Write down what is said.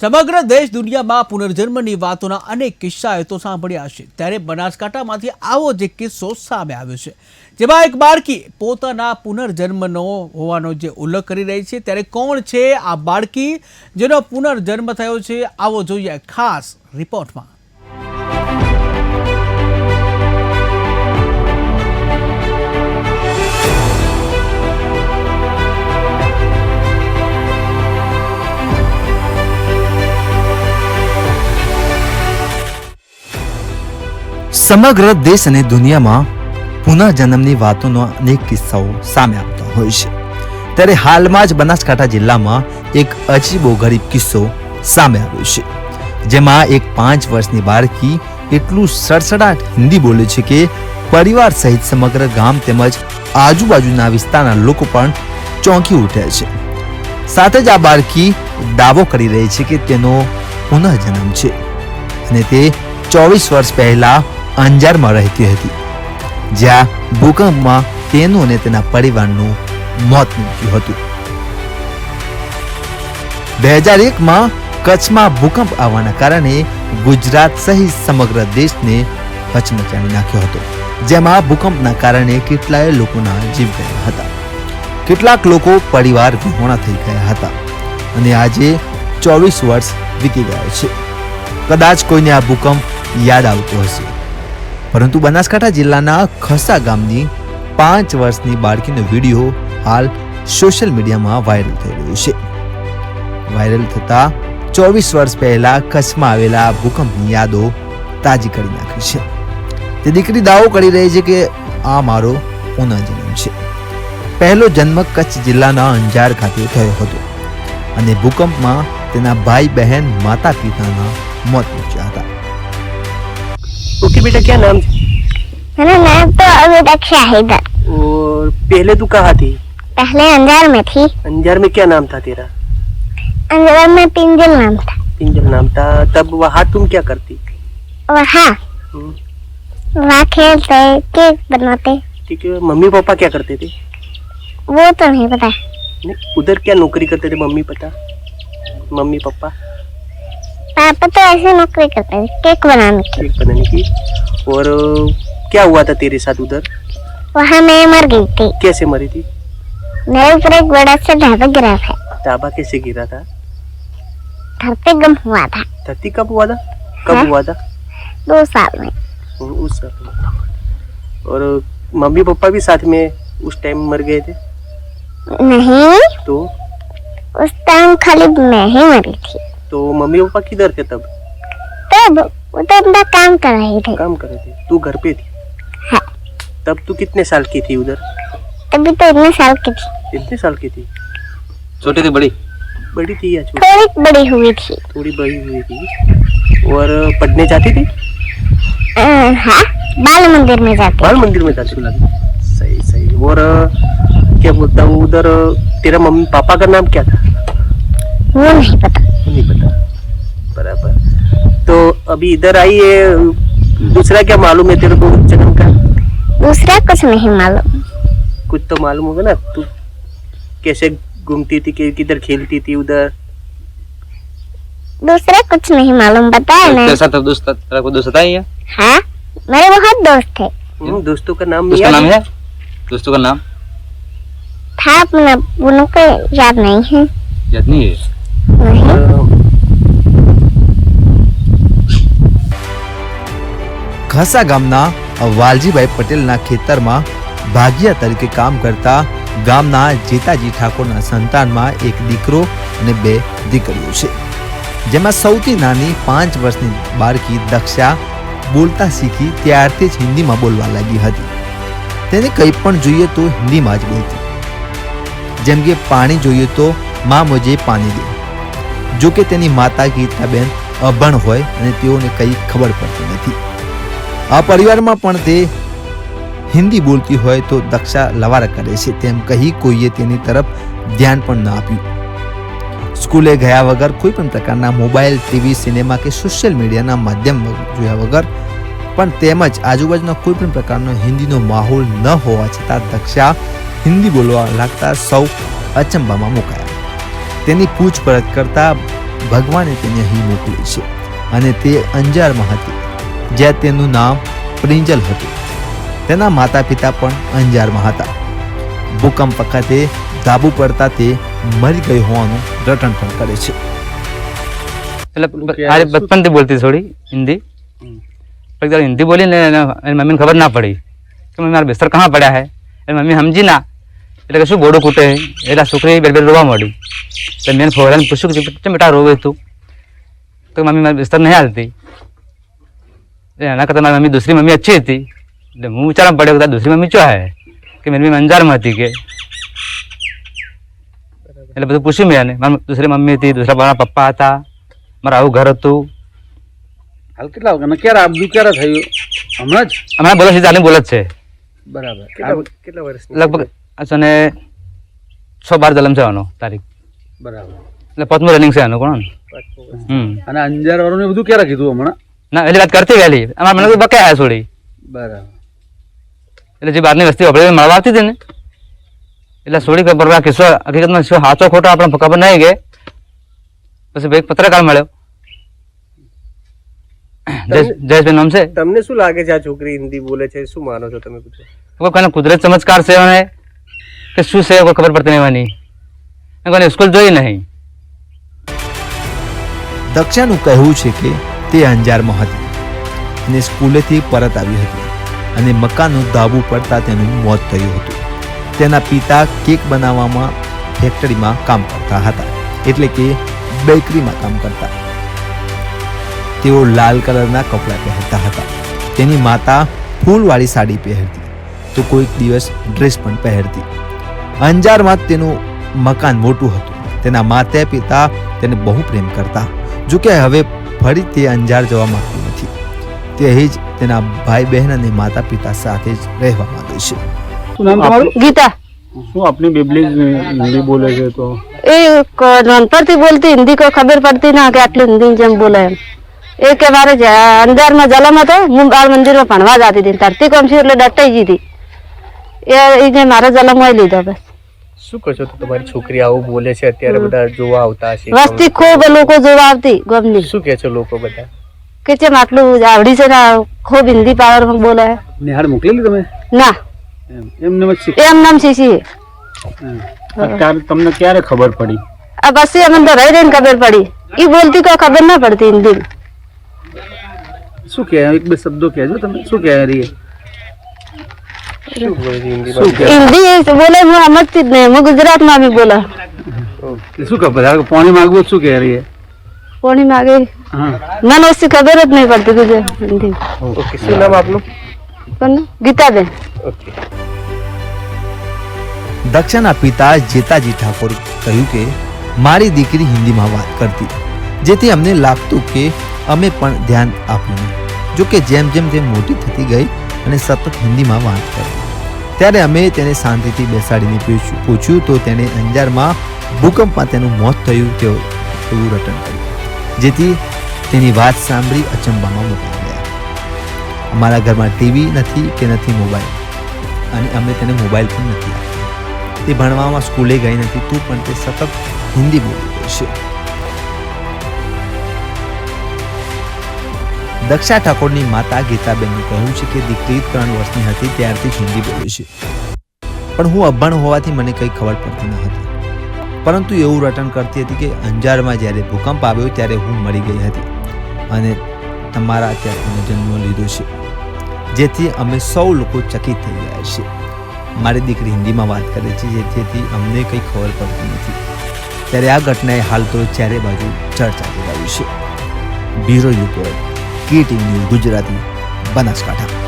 સમગ્ર દેશ દુનિયામાં પુનર્જન્મની વાતોના અનેક કિસ્સાઓ તો સાંભળ્યા છે, ત્યારે બનાસકાંઠામાંથી આવો જ એક કિસ્સો સામે આવ્યો છે, જેમાં એક બાળકી પોતાના પુનર્જન્મનો હોવાનો જે ઉલ્લેખ કરી રહી છે। ત્યારે કોણ છે આ બાળકી જેનો પુનર્જન્મ થયો છે, આવો જોઈએ ખાસ રિપોર્ટમાં। સમગ્ર દેશ અને દુનિયામાં પુનઃજન્મની વાતોનો અનેક કિસ્સાઓ સામે આવતા હોય છે, ત્યારે હાલમાં જ બનાસકાંઠા જિલ્લામાં એક અજીબોગરીબ કિસ્સો સામે આવ્યો છે, જેમાં એક 5 વર્ષની બાળકી એટલું સડસડાટ હિન્દી બોલે છે કે પરિવાર સહિત સમગ્ર ગામ તેમજ આજુબાજુના વિસ્તારના લોકો પણ ચોંકી ઉઠ્યા છે। સાથે જ આ બાળકી દાવો કરી રહી છે કે તેનો પુનઃજન્મ છે અને તે 24 વર્ષ પહેલા અંજારમાં રહેતી હતી, જ્યાં ભૂકંપમાં તેનું અને તેના પરિવારનું મોત નીપજ્યું હતું। 2001માં કચ્છમાં ભૂકંપ આવવાના કારણે ગુજરાત સહિત સમગ્ર દેશને હચમચાવી નાખ્યો હતો, જેમાં ભૂકંપના કારણે કેટલાય લોકોના જીવ ગયા હતા, કેટલાક લોકો પરિવાર વિહોણા થઈ ગયા હતા અને આજે 24 વર્ષ વીતી ગયા છે। કદાચ કોઈને આ ભૂકંપ યાદ આવતો હશે, પરંતુ બનાસકાંઠા જિલ્લાના ખસા ગામની 5 વર્ષની બાળકીનો વિડીયો હાલ સોશિયલ મીડિયામાં વાયરલ થઈ રહ્યો છે। વાયરલ થતા 24 વર્ષ પહેલા કચ્છમાં આવેલા ભૂકંપની યાદો તાજી કરી નાખી છે। તે દીકરી દાવો કરી રહી છે કે આ મારો પુનઃજન્મ છે। પહેલો જન્મ કચ્છ જિલ્લાના અંજાર ખાતે થયો હતો અને ભૂકંપમાં તેના ભાઈ બહેન માતા પિતાના मौत पहुंचा था। ओके बेटा, क्या नाम? मेरा नाम तो अभी तक शाहिद है। और पहले तू कहाँ थी? पहले अंजार में थी। अंजार में क्या नाम था तेरा? अंजार में पिंजल नाम था। पिंजल नाम था। तब वहाँ तुम क्या करती? वहाँ खेलते, केक बनाते। ठीक है। मम्मी पापा क्या करते थे? वो तो नहीं पता। उधर क्या नौकरी करते थे मम्मी पता? Mummy papa? पापा तो ऐसे नौकरी करते थे, केक बनाने की। केक बनाने की। और क्या हुआ था तेरे साथ उधर? वहाँ मैं मर गई थी। कैसे मरी थी? मेरे ऊपर एक बड़ा सा ढाबा गिरा था। ढाबा कैसे गिरा था? धरती कम हुआ था। धरती कब हुआ था? कब हुआ था? 2 साल में। उस साल में। और मम्मी पापा भी साथ में उस टाइम मर गए थे? नहीं, तो उस टाइम खाली मैं ही मरी थी। तो मम्मी पापा किधर थे तब? तब वो तो अपना काम कर रहे थे। काम कर रहे थे, तू घर पे थी? हाँ। तब तू कितने साल की थी उधर? तभी तो इतने साल की थी। इतने साल की थी? छोटी थी बड़ी? बड़ी थी या छोटी? थोड़ी बड़ी हुई थी। थोड़ी बड़ी हुई थी। और पढ़ने जाती थी? हाँ, बाल मंदिर में जाती। बाल मंदिर में जाती थी। सही सही। और क्या बोलता हूँ, उधर तेरा मम्मी पापा का नाम क्या था? वो नहीं पता। नहीं पता। बराबर। तो अभी इधर आई है, दूसरा क्या मालूम है तेरे को जन्म का? दूसरा कुछ नहीं मालूम। कुछ तो मालूम होगा ना, तू कैसे घूमती थी, किधर खेलती थी उधर? दूसरा कुछ नहीं मालूम, बताया ना। तेरे साथ दोस्त, तेरा कोई दोस्त है? हाँ, मेरे बहुत दोस्त थे। दोस्तों का नाम उसका नाम है? दोस्तों का नाम था, अपना उनको को याद नहीं है। याद नहीं है? ખસા ગામના વાલજીભાઈ પટેલના ખેતરમાં ભાગિયા તરીકે કામ કરતા ગામના જેતાજી ઠાકોરના સંતાનમાં એક દીકરો અને 2 દીકરીઓ છે, જેમાં સૌથી નાની 5 વર્ષની બાળકી દક્ષા બોલતા શીખી ત્યારથી જ હિન્દીમાં બોલવા લાગી હતી। તેને કંઈ પણ જોઈએ તો હિન્દીમાં જ બોલતી, જેમ કે પાણી જોઈએ તો માં મુજે પાણી દે। જો કે તેની માતા ગીતાબેન અભણ હોય અને તેઓને કંઈ ખબર પડતી નથી। આ પરિવારમાં પણ તે હિન્દી બોલતી હોય તો દક્ષા લવારા કરે છે તેમ કહી કોઈએ તેની તરફ ધ્યાન પણ ન આપ્યું। સ્કૂલે ગયા વગર કોઈ પણ પ્રકારના મોબાઈલ, ટીવી, સિનેમા કે સોશિયલ મીડિયાના માધ્યમ જોયા વગર પણ તેમજ આજુબાજુના કોઈ પણ પ્રકારનો હિન્દીનો માહોલ ન હોવા છતાં દક્ષા હિન્દી બોલવા લાગતા સૌ અચંબામાં મુકાયા। તેની પૂછપરછ કરતા ભગવાને તેને અહીં મોકલી છે અને તે અંજારમાં હતી, જ્યાં તેનું નામ પ્રિંજલ હતું. તેના માતા પિતા પણ અંજારમાં હતા. ભૂકંપ વખતે ધાબુ પડતા તે મરી ગઈ હોવાનું રટણ પણ કરે છે. अरे बचपन से बोलती थोड़ी हिंदी, पर जब हिंदी बोली ने मेरी मम्मी ने खबर ना पड़ी कि मम्मी मारा बिस्तर कहाँ पड़ा है. मेरी मम्मी समझी ना એટલે કે શું ગોડું કૂટે એટલે છોકરી બે રોવા મળી. તો મેં ફોરાને પૂછ્યું કે કેમ બેટા રોવે તું? તો મમ્મી મારી બિસ્તર નહીં હાલતી. એના કરતાં મારી મમ્મી દૂસરી મમ્મી अच्छी હતી. એટલે હું વિચારવા પડ્યો કે દૂસરી મમ્મી ક્યાં હે, કે મેરી મમ્મી અંજારમાં હતી કે. એટલે બધું પૂછ્યું મેં એને. મારી દૂસરી મમ્મી હતી, દૂસરા મારા પપ્પા હતા, મારું આવું ઘર હતું. હાલ કેટલા વાગ્યા ક્યારે આપનું ક્યારે થયું? હમણાં જ? હમણાં બોલો છે, બોલે જ છે. બરાબર. કેટલા વર્ષ? લગભગ અને 6-12 જલમ છે આનો તારીખ. બરાબર. એટલે 5મું રનિંગ છે આનું કોણ. અને અંજાર વાળું બધું ક્યારે કીધું હમણાં? ના એટલે વાત કરતી વહેલી અમારે મને બકે આવ્યા છોડી. બરાબર. એટલે જે બહારની વસ્તી આપણે મળવા આવતી હતી ને એટલે છોડી ખબર આ કિસ્સો હકીકતમાં શું સાચો ખોટો આપણે ખબર નહીં કે પછી ભાઈ પત્રકાર મળ્યો જયેશભાઈ નામ છે. તમને શું લાગે છે આ છોકરી હિન્દી બોલે છે? શું માનો છો તમે? કોઈ કુદરત ચમત્કાર છે અને કે શું છે કોઈ ખબર પડતી નહીં. કોઈને સ્કૂલ જોઈ નહીં. દક્ષાનું કહેવું છે કે તે અંજારમાં હતી અને સ્કૂલેથી પરત આવી હતી અને મકાનનું ધાબુ પડતા તેનું મોત થયું હતું. તેના પિતા કેક બનાવવામાં ફેક્ટરીમાં કામ કરતા હતા, એટલે કે બેકરીમાં કામ કરતા. તેઓ લાલ કલરના કપડાં પહેરતા હતા. તેની માતા ફૂલવાળી સાડી પહેરતી તો કોઈક દિવસ ડ્રેસ પણ પહેરતી. અંજારમાં તેનું મકાન મોટું હતું. તેના માતા પિતા તેને બહુ પ્રેમ કરતા. જો કે હવે ફરી તે અંજાર જવા માંગતી નથી. તે અહીં જ તેના ભાઈ બહેન અને માતા પિતા સાથે જ રહેવા માંગે છે. શું નામ તમારું? ગીતા. શું આપની બેબલી હિન્દી બોલે છે? તો એ નાનપણથી બોલતી હિન્દી કોઈ ખબર પડતી ના કે આટલી હિન્દી જેમ બોલે એમ. એ કે મારે અંજારમાં જલમ હતો, હું બાળ મંદિરમાં ભણવા જતી હતી, ધરતી કોમ છે એટલે ડટાઈ ગઈ હતી. એ જે મારા જલમ હોય લીધો બસ. શું કહો છો? તમારી છોકરી આવું બોલે છે, અત્યારે બધા જોવા આવતા હશે, વસ્તી ખૂબ લોકો જોવા આવતી ગમની. શું કહે છો લોકો બધા? કે જેમ આટલું આવડી છે ને ખૂબ હિન્દી પાવરમાં બોલે. નિહાળ મોકલેલી તમે? ના, એમને એમ નામ શીશી. તમને ક્યારે ખબર પડી? આ બસ અમને તો રહી રહીને ખબર પડી. એ બોલતી કોઈ ખબર ના પડતી હિન્દી. શું કહે? એક બે શબ્દો કહેજો તમે. શું કહે રહી? હિન્દી બોલે હું સમજતી જ નહીં. હું ગુજરાતમાં બી બોલા. શું ખબર? પાણી માંગવું શું કહે રહી? પાણી માગે મને उसकी ખબર જ નહીં પડતી ગુજરાત હિન્દી. ઓકે, શું નામ આપનું? કોનું? ગીતાબેન. ઓકે. દક્ષાના પિતા જેતાજી ઠાકોર કહ્યું કે મારી દીકરી હિન્દીમાં વાત કરતી, જેથી અમને લાગતું કે અમે પણ ધ્યાન આપ્યું. જો કે જેમ જેમ તે મોટી થતી ગઈ અને સતત હિન્દીમાં વાત કરી, ત્યારે અમે તેને શાંતિથી બેસાડીને પૂછ્યું તો તેણે અંજારમાં ભૂકંપમાં તેનું મોત થયું તેવું રટણ કર્યું, જેથી તેની વાત સાંભળી અચંબામાં મુકાઈ ગયા. અમારા ઘરમાં ટીવી નથી કે નથી મોબાઈલ, અને અમે તેને મોબાઈલ પણ નથી આપ્યો. તે ભણવામાં સ્કૂલે ગઈ નથી, તું પણ તે સતત હિન્દી બોલી રહી છે. દક્ષા ઠાકોરની માતા ગીતાબેનનું કહ્યું છે કે દીકરી 3 વર્ષની હતી ત્યારથી જ હિન્દી બોલે છે, પણ હું અભણ હોવાથી મને કંઈ ખબર પડતી ન હતી. પરંતુ એવું રટણ કરતી હતી કે અંજારમાં જ્યારે ભૂકંપ આવ્યો ત્યારે હું મરી ગઈ હતી અને તમારા ત્યાં જન્મ લીધો છે, જેથી અમે સૌ લોકો ચકિત થઈ ગયા છીએ. મારી દીકરી હિન્દીમાં વાત કરે છે, જેથી અમને કંઈ ખબર પડતી નથી. ત્યારે આ ઘટનાએ હાલ તો ચારે બાજુ ચર્ચા થઈ રહી છે. Bureau report, KTV news Gujarati, Banaskantha.